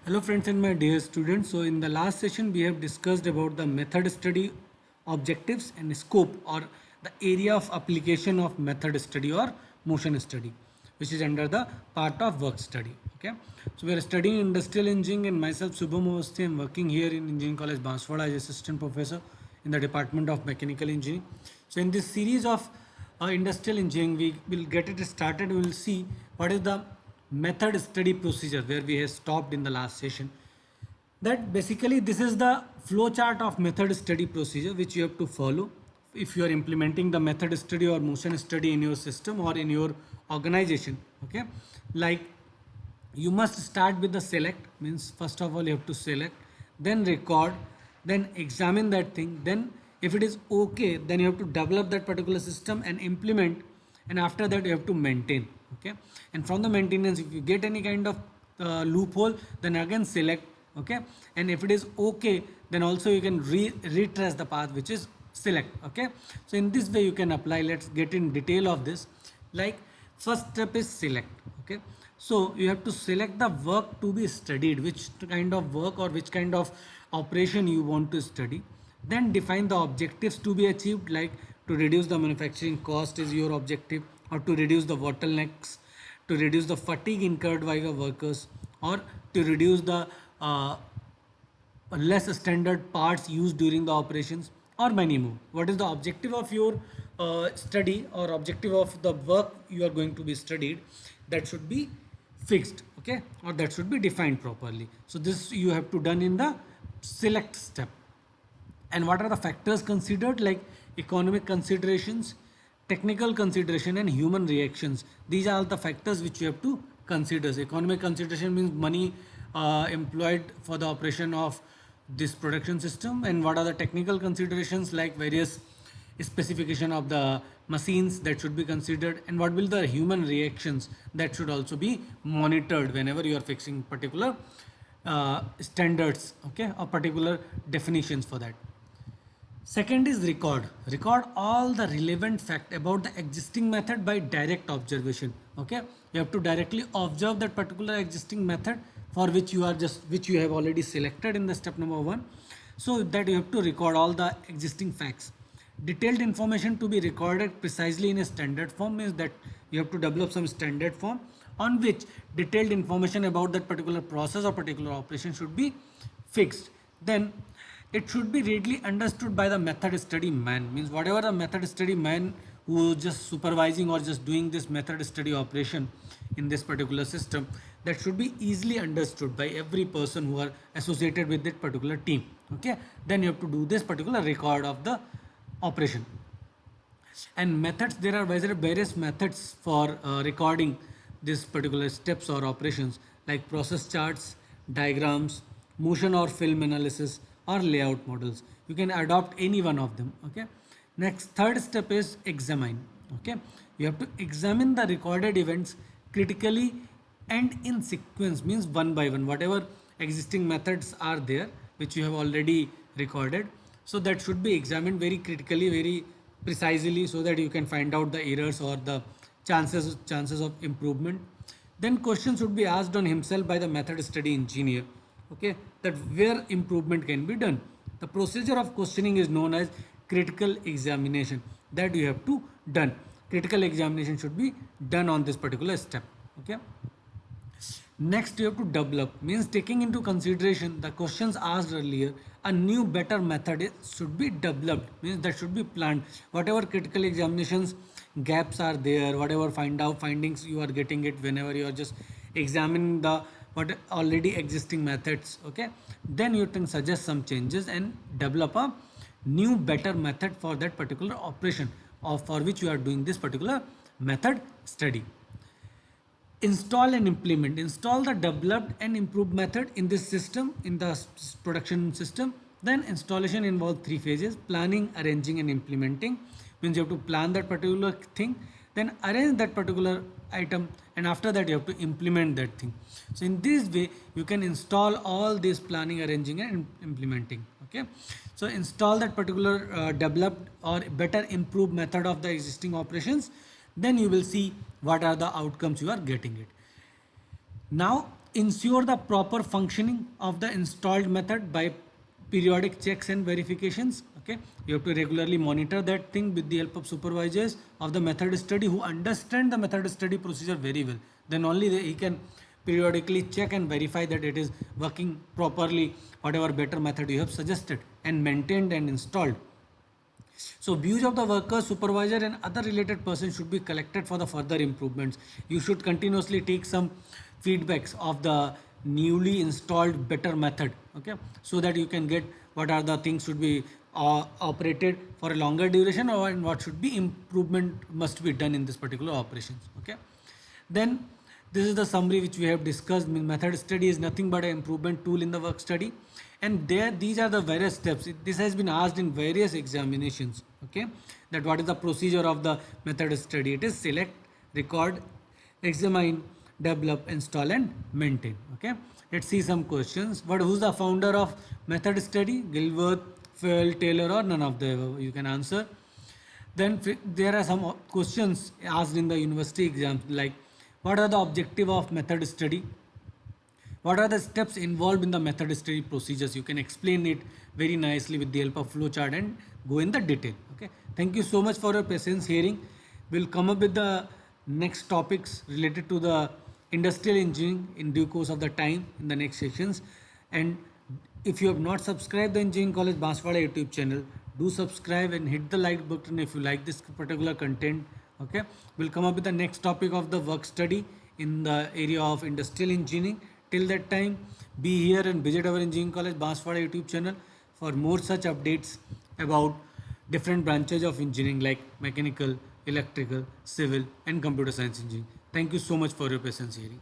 Hello friends and my dear students. So in the last session we have discussed about the method study objectives and scope or the area of application of method study or motion study, which is under the part of work study. Okay. So we are studying industrial engineering and myself Subham Awasthi. I am working here in Engineering College Banswara as assistant professor in the Department of Mechanical Engineering. So in this series of industrial engineering we will get it started. We will see what is the method study procedure where we have stopped in the last session. That basically this is the flow chart of method study procedure which you have to follow if you are implementing the method study or motion study in your system or in your organization. Okay, like you must start with the select, means first of all you have to select, then record, then examine that thing, then if it is okay then you have to develop that particular system and implement, and after that you have to maintain. Okay, and from the maintenance if you get any kind of loophole then again select. Okay, and if it is okay then also you can retrace the path which is select. Okay, so in this way you can apply. Let's get in detail of this. Like first step is select. Okay, so you have to select the work to be studied, which kind of work or which kind of operation you want to study. Then define the objectives to be achieved, like to reduce the manufacturing cost is your objective, or to reduce the bottlenecks, to reduce the fatigue incurred by the workers, or to reduce the less standard parts used during the operations, or many more. What is the objective of your study or objective of the work you are going to be studied? That should be fixed. Okay, or that should be defined properly. So this you have to done in the select step. And what are the factors considered? Like economic considerations, technical consideration, and human reactions. These are all the factors which you have to consider. So economic consideration means money employed for the operation of this production system. And what are the technical considerations? Like various specification of the machines that should be considered, and what will the human reactions that should also be monitored whenever you are fixing particular standards, okay, or particular definitions for that. Second is record. Record all the relevant fact about the existing method by direct observation. Okay, you have to directly observe that particular existing method for which you have already selected in the step number 1. So that you have to record all the existing facts. Detailed information to be recorded precisely in a standard form means that you have to develop some standard form on which detailed information about that particular process or particular operation should be fixed. Then it should be readily understood by the method study man, means whatever the method study man who is just supervising or just doing this method study operation in this particular system, that should be easily understood by every person who are associated with that particular team. Okay, then you have to do this particular record of the operation. And methods, there are various methods for recording this particular steps or operations, like process charts, diagrams, motion or film analysis, or layout models. You can adopt any one of them. Okay, next, third step is examine. Okay, you have to examine the recorded events critically and in sequence, means one by one, whatever existing methods are there which you have already recorded, so that should be examined very critically, very precisely, so that you can find out the errors or the chances of improvement. Then questions should be asked on himself by the method study engineer. Okay, that where improvement can be done. The procedure of questioning is known as critical examination, that you have to done. Critical examination should be done on this particular step. Okay, next you have to develop, means taking into consideration the questions asked earlier, a new better method should be developed, means that should be planned. Whatever critical examinations gaps are there, whatever findings you are getting it whenever you are just examining the what already existing methods. Okay, then you can suggest some changes and develop a new better method for that particular operation or for which you are doing this particular method study. Install and implement. Install the developed and improved method in this system, in the production system. Then installation involves three phases: planning, arranging, and implementing. Means you have to plan that particular thing, then arrange that particular item, and after that you have to implement that thing. So in this way you can install all this planning, arranging, and implementing. Okay, so install that particular developed or better improved method of the existing operations, then you will see what are the outcomes you are getting it. Now ensure the proper functioning of the installed method by periodic checks and verifications. Okay, you have to regularly monitor that thing with the help of supervisors of the method study who understand the method study procedure very well. Then only he can periodically check and verify that it is working properly, whatever better method you have suggested and maintained and installed. So views of the worker, supervisor and other related persons should be collected for the further improvements. You should continuously take some feedbacks of the newly installed better method, okay, so that you can get what are the things should be operated for a longer duration, or and what should be improvement must be done in this particular operations. Okay, then this is the summary which we have discussed. Method study is nothing but an improvement tool in the work study, and there these are the various steps. This has been asked in various examinations. Okay, that what is the procedure of the method study? It is select, record, examine, develop, install and maintain. Okay, let's see some questions. Who's the founder of method study? Gilbert, Fell, Taylor, or none of the above? You can answer. Then there are some questions asked in the university exams, like what are the objective of method study? What are the steps involved in the method study procedures? You can explain it very nicely with the help of flowchart and go in the detail. Okay. Thank you so much for your patience hearing. We'll come up with the next topics related to the industrial engineering in due course of the time in the next sessions. And if you have not subscribed the Engineering College Banswara YouTube channel, do subscribe and hit the like button if you like this particular content. Okay, we'll come up with the next topic of the work study in the area of industrial engineering. Till that time, be here and visit our Engineering College Banswara YouTube channel for more such updates about different branches of engineering like mechanical, electrical, civil and computer science engineering. Thank you so much for your patience hearing.